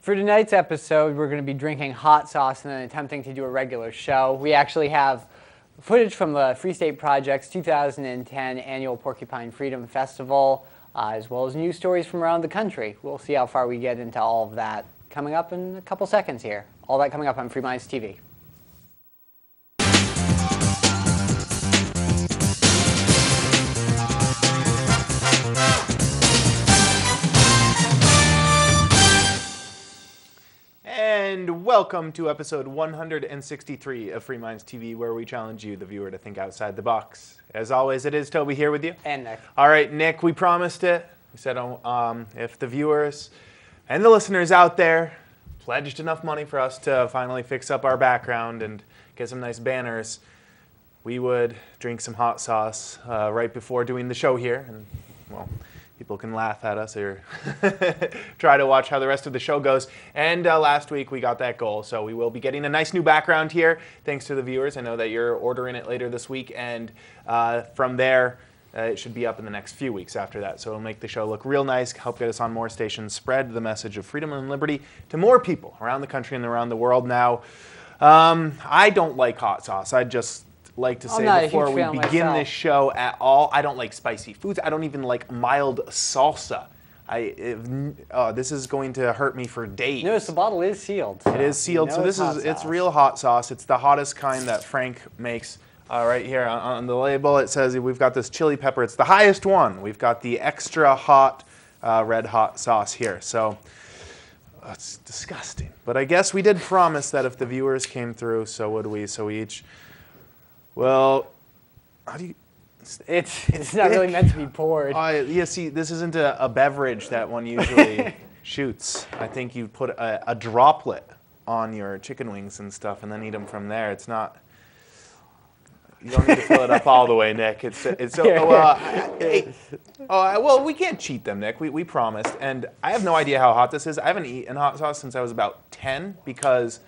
For tonight's episode, we're going to be drinking hot sauce and then attempting to do a regular show. We actually have footage from the Free State Project's 2010 annual Porcupine Freedom Festival, as well as news stories from around the country. We'll see how far we get into all of that coming up in a couple seconds here. All that coming up on Free Minds TV. And welcome to episode 163 of Free Minds TV, where we challenge you, the viewer, to think outside the box. As always, it is Toby here with you. And Nick. All right, Nick, we promised it. We said if the viewers and the listeners out there pledged enough money for us to finally fix up our background and get some nice banners, we would drink some hot sauce right before doing the show here. And, well, people can laugh at us or try to watch how the rest of the show goes. And last week we got that goal, so we will be getting a nice new background here, thanks to the viewers. I know that you're ordering it later this week, and from there, it should be up in the next few weeks after that. So it'll make the show look real nice, help get us on more stations, spread the message of freedom and liberty to more people around the country and around the world. Now, I don't like hot sauce. I just like to say before we begin this show at all, I don't like spicy foods. I don't even like mild salsa. This is going to hurt me for days. Notice the bottle is sealed. It is sealed, so it's real hot sauce. It's the hottest kind that Frank makes. Right here on the label, it says we've got this chili pepper. It's the highest one. We've got the extra hot, red hot sauce here. So it's disgusting. But I guess we did promise that if the viewers came through, so would we. So we each. Well, how do you? It's not really meant to be poured. Yeah, see, this isn't a beverage that one usually shoots. I think you put a droplet on your chicken wings and stuff, and then eat them from there. It's not. You don't need to fill it up all the way, Nick. Well, we can't cheat them, Nick. We promised, and I have no idea how hot this is. I haven't eaten hot sauce since I was about 10 because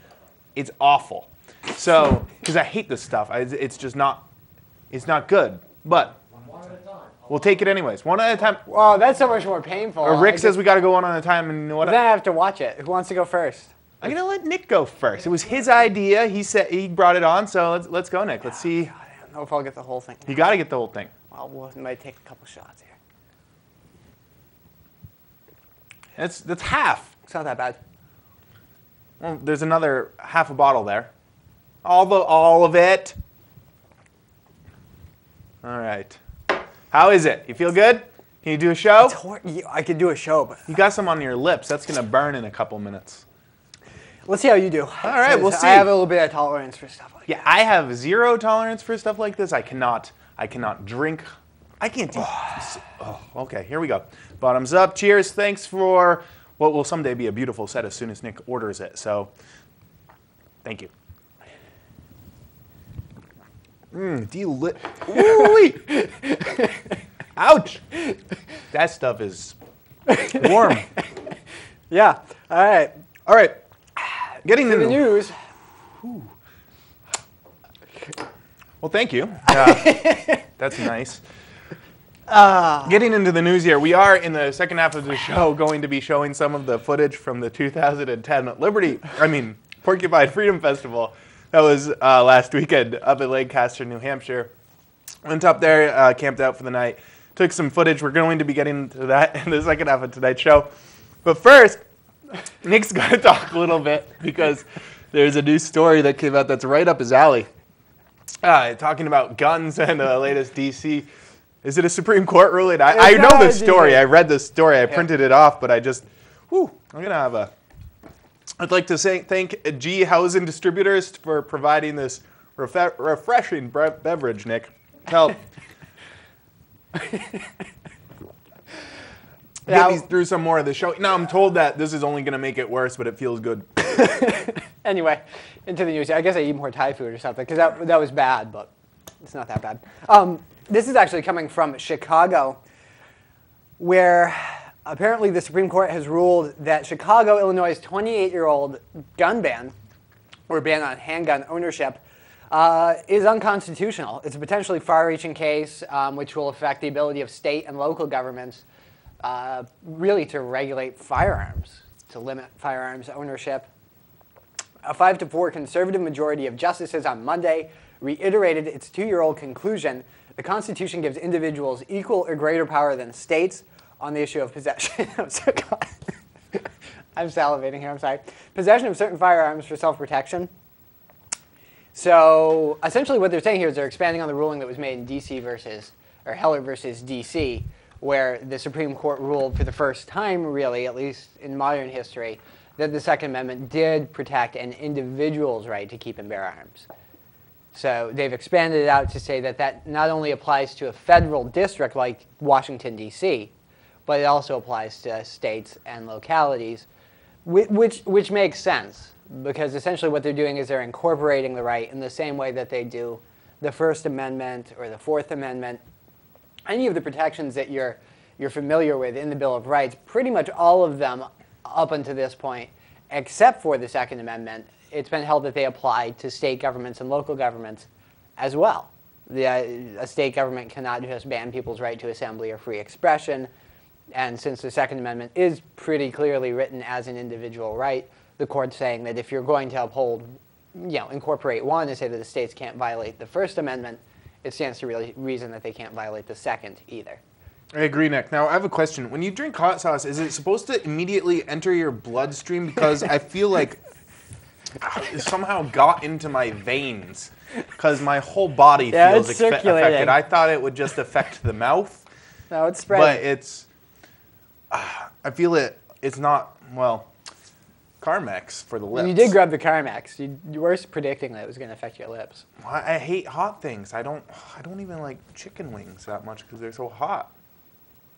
it's awful. So, because I hate this stuff, it's just not. It's not good. But we'll take it anyways. One at a time. Wow, that's so much more painful. Rick says we got to go one at a time, and you know what? Then I have to watch it. Who wants to go first? I'm gonna let Nick go first. It was his idea. He said he brought it on, so let's go, Nick. Let's see. God, I don't know if I'll get the whole thing. You got to get the whole thing. Well, we might take a couple shots here. That's half. It's not that bad. Well, there's another half a bottle there. All of it. All right. How is it? You feel good? Can you do a show? I could do a show, but you got some on your lips. That's gonna burn in a couple minutes. Let's see how you do. All right, we'll see. I have a little bit of tolerance for stuff like that. Yeah, I have zero tolerance for stuff like this. I cannot drink. I can't do. Oh, okay, here we go. Bottoms up. Cheers. Thanks for what will someday be a beautiful set as soon as Nick orders it. So, thank you. Ouch! That stuff is warm. Yeah. All right. All right. Getting to the news. Ooh. Well, thank you. That's nice. Getting into the news here, we are in the second half of the show going to be showing some of the footage from the 2010 Porcupine Freedom Festival. That was last weekend up in Lancaster, New Hampshire. Went up there, camped out for the night, took some footage. We're going to be getting to that in the second half of tonight's show. But first, Nick's got to talk a little bit because there's a new story that came out that's right up his alley. Talking about guns and the latest D.C. Is it a Supreme Court ruling? I know the story. I read the story. I printed it off, but I'm going to have a... I'd like to thank G Housing Distributors for providing this refreshing beverage, Nick. Help. Get me through some more of the show. Now I'm told that this is only going to make it worse, but it feels good. Anyway, into the news. I guess I eat more Thai food or something, because that was bad, but it's not that bad. This is actually coming from Chicago, where apparently the Supreme Court has ruled that Chicago, Illinois' 28-year-old gun ban, or ban on handgun ownership, is unconstitutional. It's a potentially far-reaching case which will affect the ability of state and local governments really to regulate firearms. to limit firearms ownership. A 5-4 conservative majority of justices on Monday reiterated its 2-year-old conclusion: the Constitution gives individuals equal or greater power than states on the issue of possession. I'm salivating here, I'm sorry. Possession of certain firearms for self-protection. So essentially what they're saying here is they're expanding on the ruling that was made in D.C. or Heller versus D.C., where the Supreme Court ruled for the first time, really, at least in modern history, that the Second Amendment did protect an individual's right to keep and bear arms. So they've expanded it out to say that that not only applies to a federal district like Washington, D.C., but it also applies to states and localities, which makes sense, because essentially what they're doing is they're incorporating the right in the same way that they do the First Amendment or the Fourth Amendment. Any of the protections that you're familiar with in the Bill of Rights, pretty much all of them up until this point, except for the Second Amendment, it's been held that they apply to state governments and local governments as well. A state government cannot just ban people's right to assembly or free expression. And since the Second Amendment is pretty clearly written as an individual right, the court's saying that if you're going to uphold, incorporate one and say that the states can't violate the First Amendment, it stands to really reason that they can't violate the Second either. I agree, Nick. Now, I have a question. When you drink hot sauce, is it supposed to immediately enter your bloodstream? Because I feel like it somehow got into my veins, because my whole body feels affected. I thought it would just affect the mouth. No, it's spreading. But it's, I feel it's not, well, Carmex for the lips. You did grab the Carmex. You were predicting that it was going to affect your lips. I hate hot things. I don't even like chicken wings that much because they're so hot.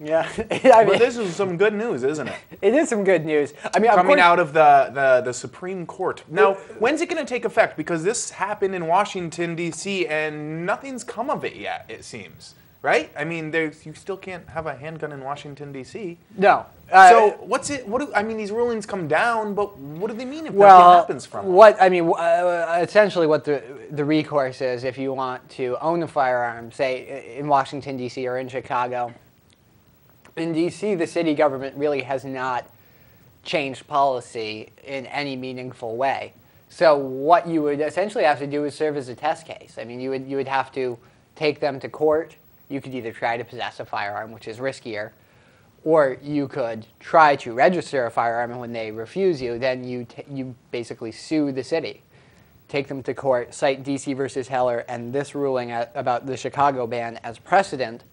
Yeah, but this is some good news, isn't it? It is some good news. I mean, coming out of the Supreme Court. Now, when's it going to take effect? Because this happened in Washington, D.C., and nothing's come of it yet, it seems. Right? I mean, you still can't have a handgun in Washington, D.C. No. So what's it? I mean, these rulings come down, but what do they mean if nothing happens from it? Essentially, what the recourse is, if you want to own a firearm, say in Washington, D.C. or in Chicago. In D.C., the city government really has not changed policy in any meaningful way. So what you would essentially have to do is serve as a test case. I mean, you would have to take them to court. You could either try to possess a firearm, which is riskier, or you could try to register a firearm, and when they refuse you, then you basically sue the city. Take them to court, cite D.C. versus Heller and this ruling about the Chicago ban as precedent,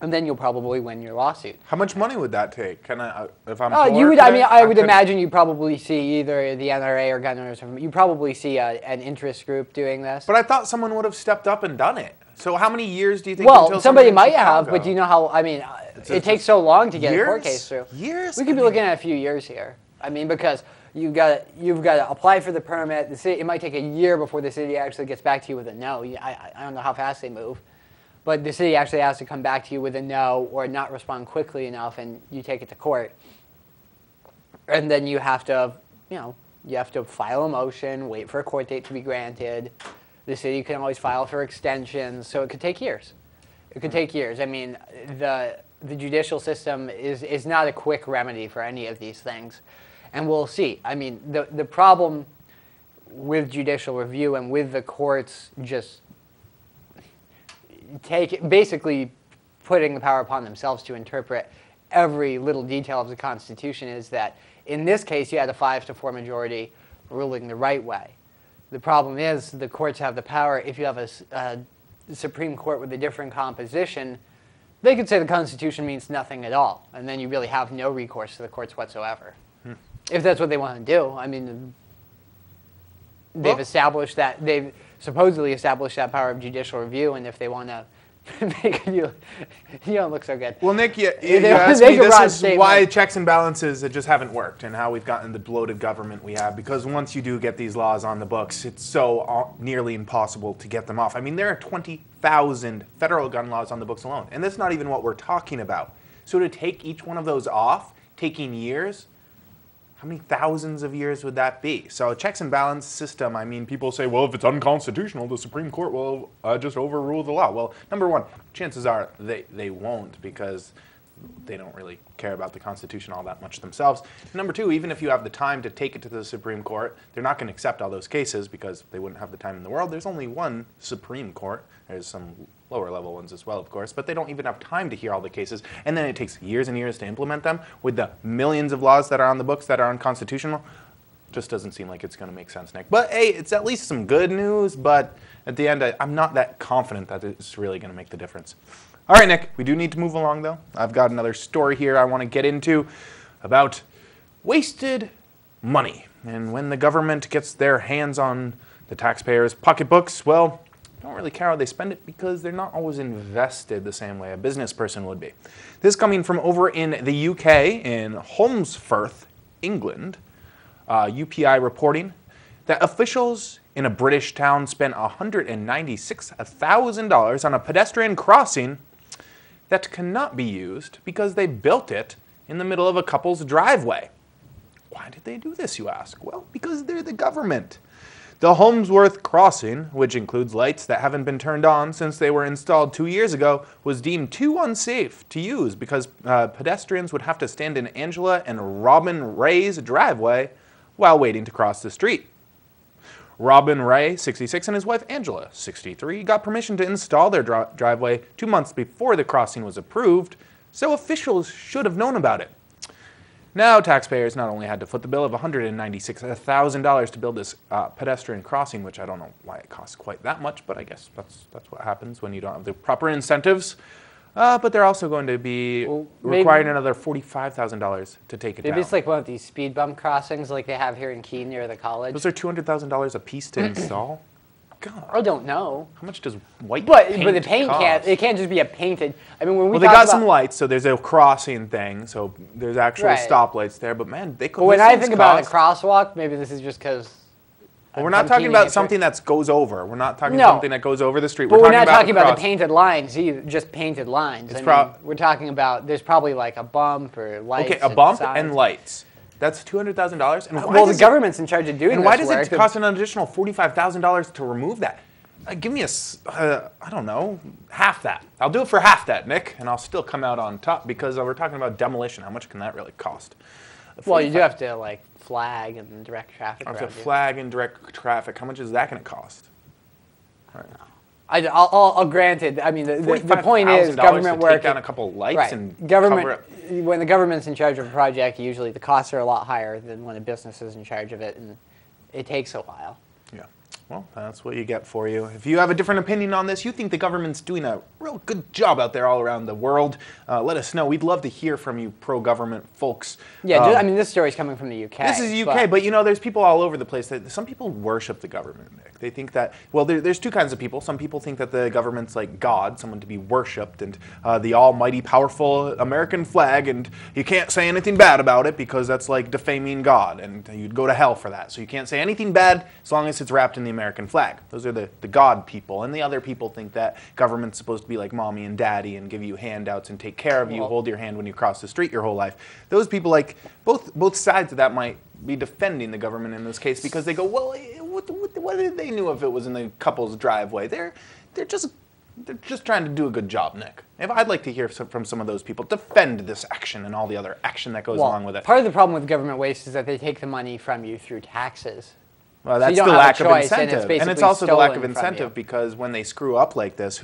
and then you'll probably win your lawsuit. How much money would that take? Can I, if I'm I would imagine you probably see either the NRA or gun owners. You probably see an interest group doing this. But I thought someone would have stepped up and done it. So how many years do you think? Well, somebody might have, but do you know how? I mean, it takes so long to get a court case through. Years. We could be looking at a few years here. I mean, because you've got to apply for the permit. The city, it might take a year before the city actually gets back to you with a no. I don't know how fast they move. But the city actually has to come back to you with a no or not respond quickly enough, and you take it to court. And then you have to, file a motion, wait for a court date to be granted. The city can always file for extensions, so it could take years. It could take years. I mean, the judicial system is not a quick remedy for any of these things, and we'll see. I mean, the problem with judicial review and with the courts just basically putting the power upon themselves to interpret every little detail of the Constitution is that in this case you had a 5-4 majority ruling the right way. The problem is the courts have the power. If you have a Supreme Court with a different composition, they could say the Constitution means nothing at all, and then you really have no recourse to the courts whatsoever. If that's what they want to do. I mean, they've supposedly established that power of judicial review, and if they want to make you don't look so good. Well, Nick, you asked me this is why checks and balances just haven't worked, and how we've gotten the bloated government we have, because once you do get these laws on the books, it's so nearly impossible to get them off. I mean, there are 20,000 federal gun laws on the books alone, and that's not even what we're talking about. So to take each one of those off, taking years, how many thousands of years would that be? So a checks and balance system, I mean, people say, well, if it's unconstitutional, the Supreme Court will just overrule the law. Well, number one, chances are they won't, because they don't really care about the Constitution all that much themselves. Number two, even if you have the time to take it to the Supreme Court, they're not going to accept all those cases because they wouldn't have the time in the world. There's only one Supreme Court. There's some lower level ones as well, of course, but they don't even have time to hear all the cases. And then it takes years and years to implement them with the millions of laws that are on the books that are unconstitutional. Just doesn't seem like it's going to make sense, Nick. But hey, it's at least some good news, but at the end, I'm not that confident that it's really going to make the difference. All right, Nick, we do need to move along, though. I've got another story here I want to get into about wasted money. And when the government gets their hands on the taxpayers' pocketbooks, well, they don't really care how they spend it because they're not always invested the same way a business person would be. This coming from over in the UK, in Holmesfirth, England, UPI reporting that officials in a British town spent $196,000 on a pedestrian crossing that cannot be used because they built it in the middle of a couple's driveway. Why did they do this, you ask? Well, because they're the government. The Holmesworth crossing, which includes lights that haven't been turned on since they were installed 2 years ago, was deemed too unsafe to use because pedestrians would have to stand in Angela and Robin Ray's driveway while waiting to cross the street. Robin Ray, 66, and his wife Angela, 63, got permission to install their driveway 2 months before the crossing was approved, so officials should have known about it. Now taxpayers not only had to foot the bill of $196,000 to build this pedestrian crossing, which I don't know why it costs quite that much, but I guess that's what happens when you don't have the proper incentives. But they're also going to be requiring another $45,000 to take it down. Maybe it's like one of these speed bump crossings like they have here in Keene near the college. Those are $200,000 a piece to install? God. I don't know. How much does white paint But the paint cost? it can't just be a painted. I mean, when we they got some lights, so there's a crossing thing, so there's actual stoplights there. But man, they could. But when I think about a crosswalk, maybe this is just because. Well, we're not talking about something that goes over. We're not talking something that goes over the street. But we're not talking about the painted lines either, just painted lines. I mean, we're talking about there's probably like a bump or lights. Okay, a bump and lights. That's $200,000. And well, the government's in charge of doing this. And why does it cost an additional $45,000 to remove that? Give me I don't know, half that. I'll do it for half that, Nick, and I'll still come out on top because we're talking about demolition. How much can that really cost? Well, you do have to like flag and direct traffic. Flag and direct traffic. How much is that going to cost? I don't know. I'll grant it. I mean, the point is government work. Take down a couple of lights and cover it. When the government's in charge of a project, usually the costs are a lot higher than when a business is in charge of it, and it takes a while. Yeah. Well, that's what you get for you. If you have a different opinion on this, you think the government's doing a real good job out there all around the world, let us know. We'd love to hear from you pro-government folks. Yeah, I mean, this story's coming from the UK. This is UK, but you know, there's people all over the place. Some people worship the government, Nick. They think that, well, there's two kinds of people. Some people think that the government's like God, someone to be worshipped, and the almighty, powerful American flag, and you can't say anything bad about it because that's like defaming God, and you'd go to hell for that. So you can't say anything bad as long as it's wrapped in the American flag. Those are the God people. And the other people think that government's supposed to be like mommy and daddy and give you handouts and take care of you, hold your hand when you cross the street your whole life. Those people, like, both sides of that might be defending the government in this case because they go, well, what did they knew if it was in the couple's driveway? They're just trying to do a good job, Nick. I'd like to hear from some of those people defend this action and all the other action that goes along with it. Part of the problem with government waste is that they take the money from you through taxes. Well, that's the lack of incentive. And it's also the lack of incentive because when they screw up like this,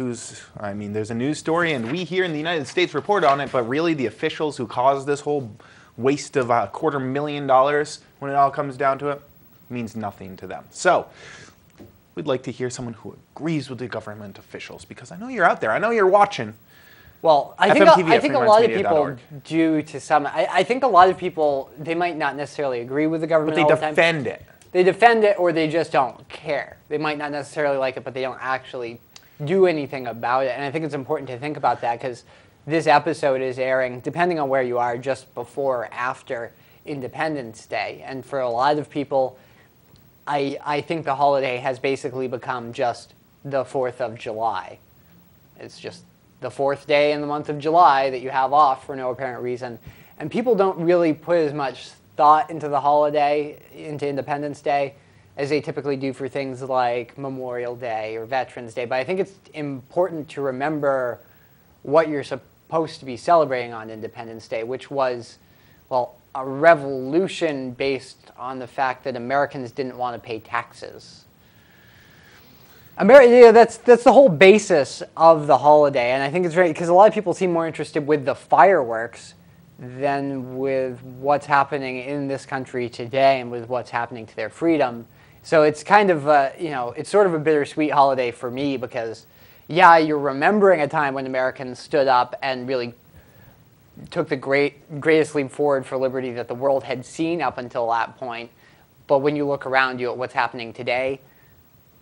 I mean, there's a news story and we here in the United States report on it, but really the officials who caused this whole waste of $250,000 when it all comes down to it means nothing to them. So we'd like to hear someone who agrees with the government officials because I know you're out there. I know you're watching. Well, I think a lot of people do to some. I think a lot of people, they might not necessarily agree with the government all the time. But they defend it. They defend it or they just don't care. They might not necessarily like it, but they don't actually do anything about it. And I think it's important to think about that because this episode is airing, depending on where you are, just before or after Independence Day. And for a lot of people, I think the holiday has basically become just the 4th of July. It's just the 4th day in the month of July that you have off for no apparent reason. And people don't really put as much thought into the holiday, into Independence Day, as they typically do for things like Memorial Day or Veterans Day. But I think it's important to remember what you're supposed supposed to be celebrating on Independence Day, which was, well, a revolution based on the fact that Americans didn't want to pay taxes. That's the whole basis of the holiday, and I think it's very, because a lot of people seem more interested with the fireworks than with what's happening in this country today and with what's happening to their freedom. So it's kind of, it's sort of a bittersweet holiday for me because, yeah, you're remembering a time when Americans stood up and really took the greatest leap forward for liberty that the world had seen up until that point. But when you look around you at what's happening today,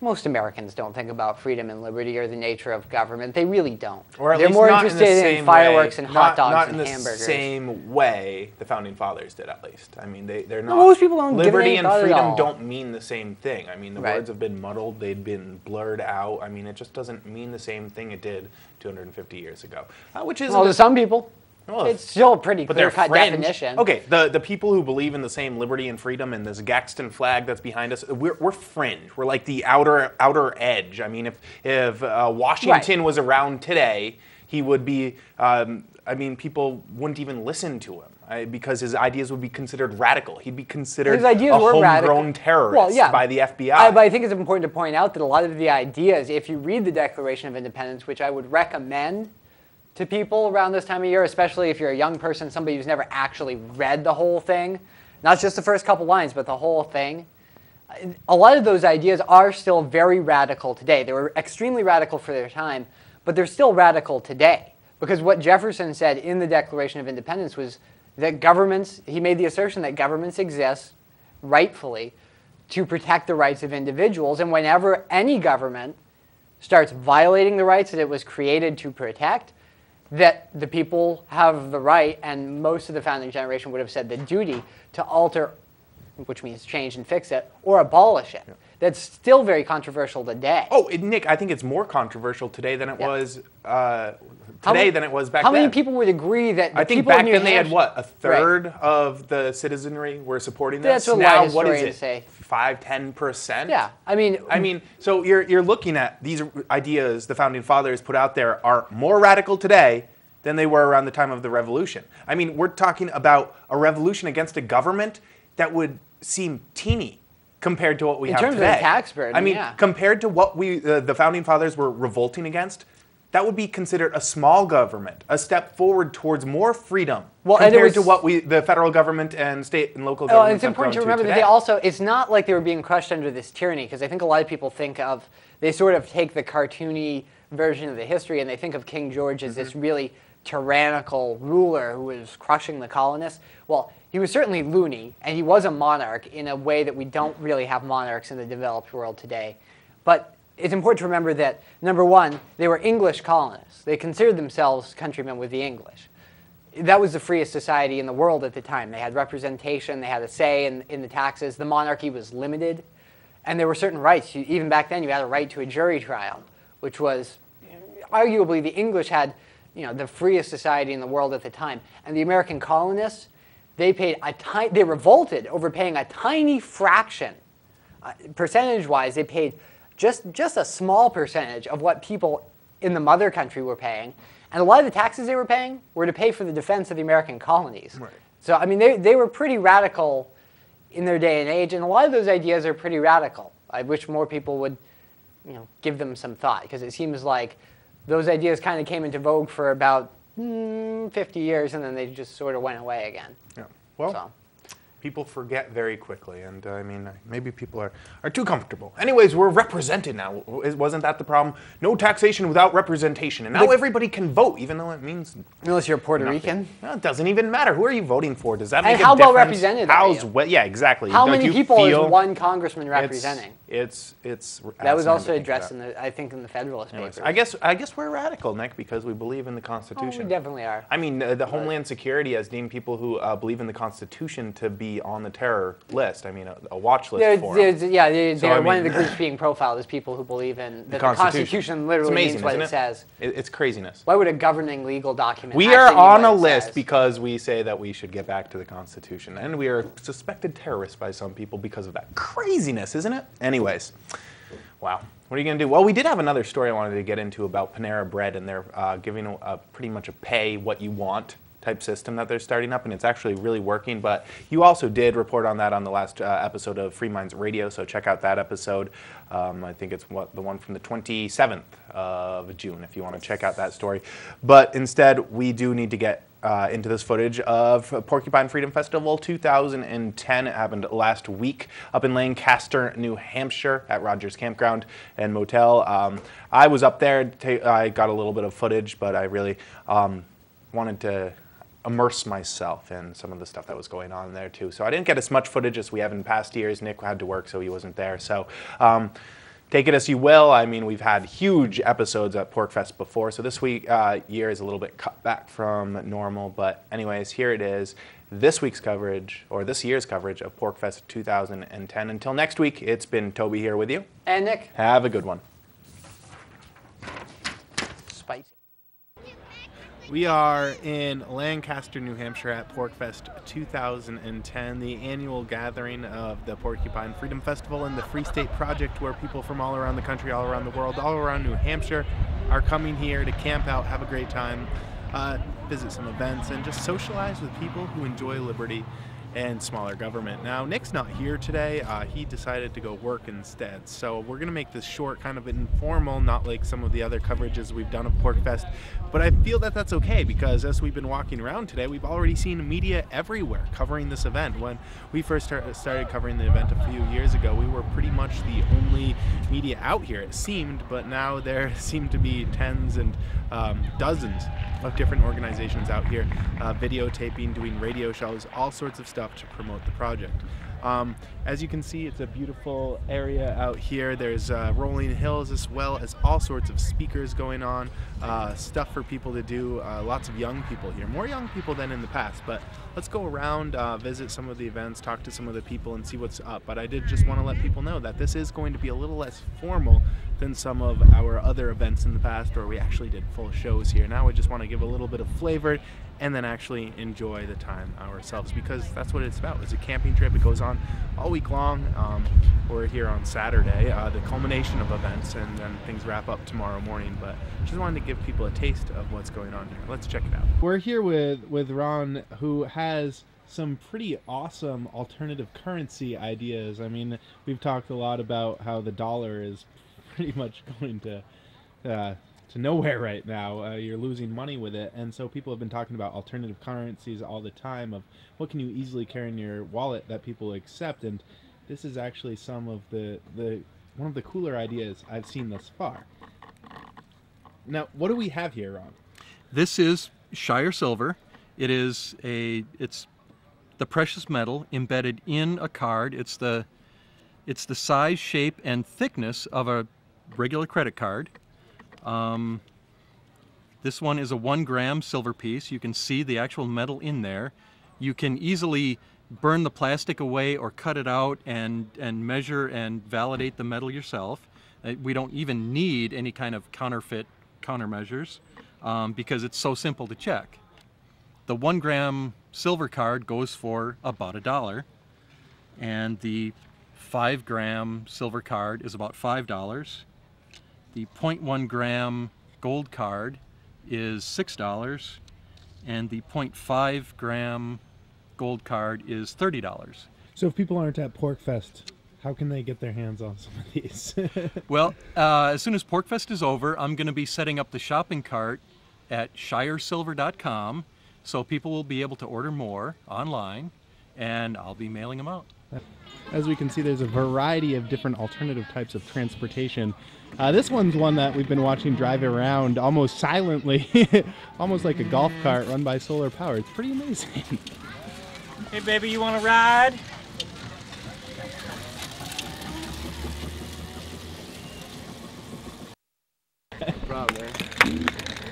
most Americans don't think about freedom and liberty or the nature of government. They really don't. Or at They're least more not interested in fireworks and hot dogs and hamburgers. Not in the same way the Founding Fathers did, at least. I mean, they're not. Most people don't give Liberty a and thought at freedom all. don't mean the same thing. I mean, the Right. words have been muddled. They've been blurred out. I mean, it just doesn't mean the same thing it did 250 years ago. Which is Well, to some people, well, it's still a pretty but they're clear-cut fringe. definition. Okay, the people who believe in the same liberty and freedom and this Gadsden flag that's behind us, we're fringe. We're like the outer edge. I mean, if Washington was around today, he would be. People wouldn't even listen to him because his ideas would be considered radical. He'd be considered His ideas a were radical. homegrown terrorist by the FBI. But I think it's important to point out that a lot of the ideas, if you read the Declaration of Independence, which I would recommend to people around this time of year, especially if you're a young person, somebody who's never actually read the whole thing, not just the first couple lines, but the whole thing. A lot of those ideas are still very radical today. They were extremely radical for their time, but they're still radical today. Because what Jefferson said in the Declaration of Independence was that he made the assertion that governments exist, rightfully, to protect the rights of individuals, and whenever any government starts violating the rights that it was created to protect, that the people have the right, and most of the founding generation would have said the duty, to alter, which means change and fix it, or abolish it. Yeah. That's still very controversial today. Oh, Nick, I think it's more controversial today than it was than it was back then. How many people would agree that I think back then they had, what, a third of the citizenry were supporting this? That's what now, a lot of what is historians it, say. 5-10%? Yeah, I mean, so you're looking at these ideas the Founding Fathers put out there are more radical today than they were around the time of the Revolution. I mean, we're talking about a revolution against a government that would seem teeny compared to what we have today. In terms of the tax burden, I mean, compared to what the Founding Fathers were revolting against, that would be considered a small government, a step forward towards more freedom compared to what the federal government and state and local governments it's important to remember today. that it's not like they were being crushed under this tyranny, because I think a lot of people they sort of take the cartoony version of the history and they think of King George as this really tyrannical ruler who was crushing the colonists. Well, he was certainly loony, and he was a monarch in a way that we don't really have monarchs in the developed world today. But it's important to remember that, number one, they were English colonists. They considered themselves countrymen with the English. That was the freest society in the world at the time. They had representation, they had a say in the taxes. The monarchy was limited, and there were certain rights. Even back then, you had a right to a jury trial, which was, arguably, the English had the freest society in the world at the time. And the American colonists, they revolted over paying a tiny fraction. Percentage-wise, they paid just a small percentage of what people in the mother country were paying. And a lot of the taxes they were paying were to pay for the defense of the American colonies. Right. So, I mean, they were pretty radical in their day and age, and a lot of those ideas are pretty radical. I wish more people would give them some thought, because it seems like those ideas kind of came into vogue for about 50 years, and then they just sort of went away again. Yeah. Well, people forget very quickly, and I mean, maybe people are too comfortable. Anyways, we're represented now. Wasn't that the problem? No taxation without representation, and now everybody can vote, even though it means unless you're Puerto nothing. Rican. Well, it doesn't even matter. Who are you voting for? Does that make a And how difference? well represented are you? Yeah, exactly. How many people is one congressman representing? It's that was also addressed in the Federalist Papers. I guess we're radical, Nick, because we believe in the Constitution. Oh, we definitely are. I mean, the Homeland Security has deemed people who believe in the Constitution to be on the terror list. I mean, a watch list for them. They're one of the groups being profiled as people who believe in the Constitution literally means what it says. It's craziness. Why would a governing legal document We are on a list because we say that we should get back to the Constitution, and we are suspected terrorists by some people because of that. Craziness, isn't it? Anyways. Wow. What are you going to do? Well, we did have another story I wanted to get into about Panera Bread, and they're giving pretty much a pay what you want type system that they're starting up, and it's actually really working. But you also did report on that on the last episode of Free Minds Radio, so check out that episode. I think it's the one from the 27th of June, if you want to check out that story. But instead, we do need to get into this footage of Porcupine Freedom Festival 2010. It happened last week up in Lancaster, New Hampshire at Rogers Campground and Motel. I was up there. I got a little bit of footage, but I really wanted to immerse myself in some of the stuff that was going on there too. So I didn't get as much footage as we have in past years. Nick had to work, so he wasn't there. So take it as you will. I mean, we've had huge episodes at PorcFest before, so this year is a little bit cut back from normal. But anyways, here it is, this week's coverage, or this year's coverage of PorcFest 2010. Until next week, it's been Toby here with you. And Nick. Have a good one. Spicy. We are in Lancaster, New Hampshire at PorcFest 2010, the annual gathering of the Porcupine Freedom Festival and the Free State Project, where people from all around the country, all around the world, all around New Hampshire are coming here to camp out, have a great time, visit some events, and just socialize with people who enjoy liberty and smaller government. Now, Nick's not here today. He decided to go work instead. So we're going to make this short, kind of informal, not like some of the other coverages we've done of PorcFest. But I feel that that's okay, because as we've been walking around today, we've already seen media everywhere covering this event. When we first started covering the event a few years ago, we were pretty much the only media out here, it seemed, but now there seem to be tens and dozens of different organizations out here videotaping, doing radio shows, all sorts of stuff to promote the project. As you can see, it's a beautiful area out here. There's rolling hills, as well as all sorts of speakers going on, stuff for people to do, lots of young people here, more young people than in the past. But let's go around, visit some of the events, talk to some of the people, and see what's up. But I did just want to let people know that this is going to be a little less formal than some of our other events in the past, where we actually did full shows here. Now I just want to give a little bit of flavor and then actually enjoy the time ourselves, because that's what it's about. It's a camping trip. It goes on all week long. We're here on Saturday, the culmination of events, and then things wrap up tomorrow morning. But just wanted to give people a taste of what's going on here. Let's check it out. We're here with Ron, who has some pretty awesome alternative currency ideas. I mean, we've talked a lot about how the dollar is pretty much going to nowhere right now. You're losing money with it, and so people have been talking about alternative currencies all the time, of what can you easily carry in your wallet that people accept, and this is actually some of the one of the cooler ideas I've seen thus far. Now, what do we have here, Ron? This is Shire silver. It's the precious metal embedded in a card. It's the size, shape, and thickness of a regular credit card. This one is a 1 gram silver piece. You can see the actual metal in there. You can easily burn the plastic away or cut it out and measure and validate the metal yourself. We don't even need any kind of counterfeit countermeasures because it's so simple to check. The 1 gram silver card goes for about $1, and the 5 gram silver card is about $5. The 0.1 gram gold card is $6, and the 0.5 gram gold card is $30. So if people aren't at PorcFest, how can they get their hands on some of these? Well, as soon as PorcFest is over, I'm going to be setting up the shopping cart at shiresilver.com, so people will be able to order more online, and I'll be mailing them out. As we can see, there's a variety of different alternative types of transportation. This one's one that we've been watching drive around almost silently, almost like a golf cart run by solar power. It's pretty amazing. Hey baby, you want to ride?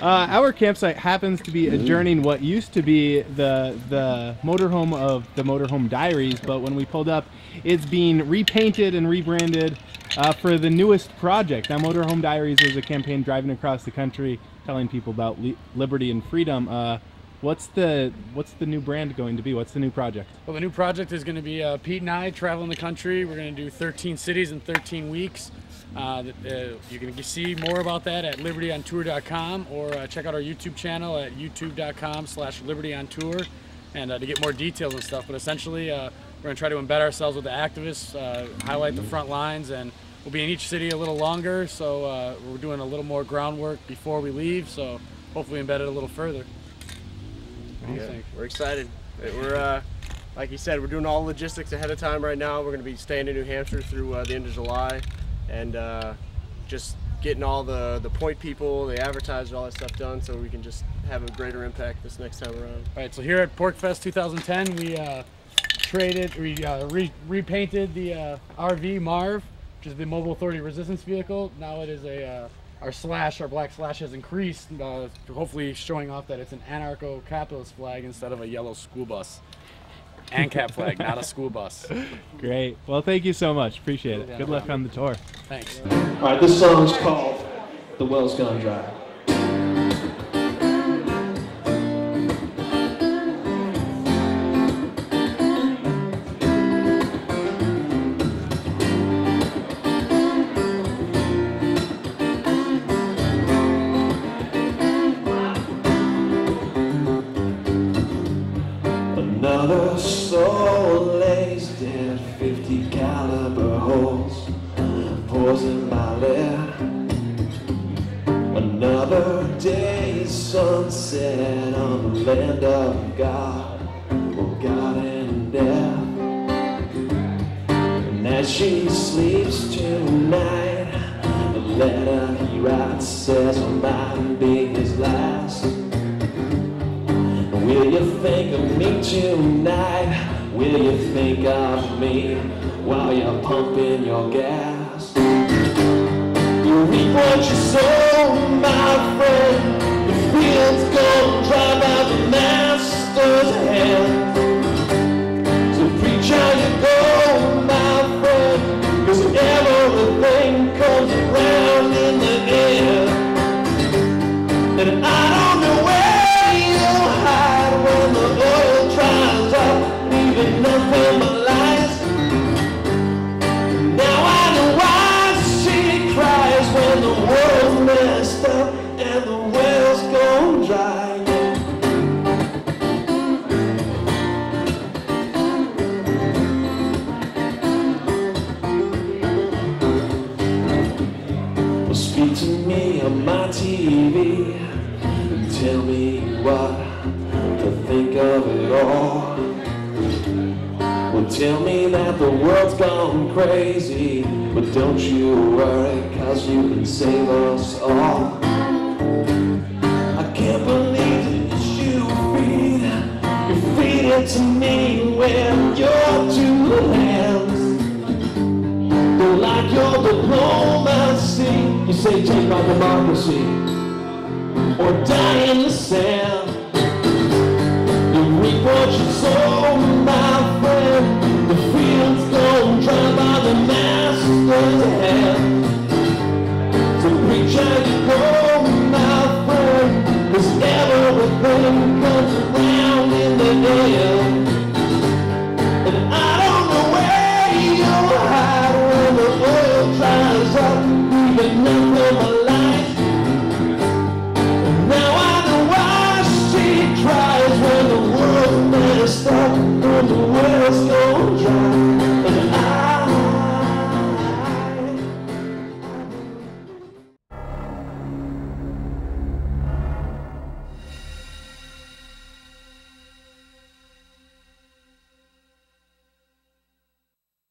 Our campsite happens to be adjourning what used to be the motorhome of the Motorhome Diaries, but when we pulled up, it's being repainted and rebranded for the newest project. Now, Motorhome Diaries was a campaign driving across the country telling people about liberty and freedom. What's the new brand going to be? What's the new project? Well, the new project is going to be Pete and I traveling the country. We're going to do 13 cities in 13 weeks. You can see more about that at libertyontour.com, or check out our YouTube channel at youtube.com/libertyontour, and to get more details and stuff. But essentially, we're going to try to embed ourselves with the activists, highlight the front lines, and we'll be in each city a little longer, so we're doing a little more groundwork before we leave, so hopefully embed it a little further. What do you think? We're excited. We're, like you said, we're doing all logistics ahead of time right now. We're going to be staying in New Hampshire through the end of July, and just getting all the point people, the advertisers, all that stuff done, so we can just have a greater impact this next time around. All right, so here at PorcFest 2010, we repainted the RV Marv, which is the Mobile Authority Resistance Vehicle. Now it is our black slash has increased, hopefully showing off that it's an anarcho-capitalist flag instead of a yellow school bus. ANCAP flag, not a school bus. Great. Well, thank you so much. Appreciate it. Good luck on the tour. Thanks. All right, this song's called The Well's Gone Dry. Another soul lays dead, 50 caliber holes, pours in my lid. Another day's sunset on the land of God, oh God and death. And as she sleeps tonight, the letter he writes says I might be his last. Will you think of me tonight? Will you think of me while you're pumping your gas? You reap what you sow, my friend. The field's gonna dry by the master's hand. So preach how you go, my friend, 'cause everything comes around in the end. And I don't know where you'll hide when the oil dries up, leaving nothing but lies. Now I know why she cries when the world's messed up and the well's gone dry. Well, speak to me on my TV and tell me what to think of it all. Well, tell me that the world's gone crazy, but don't you worry, 'cause you can save us all. I can't believe that you feed it to me with your two hands. Don't like your diplomacy. You say take my democracy or die in the sand. You reap what you sow, my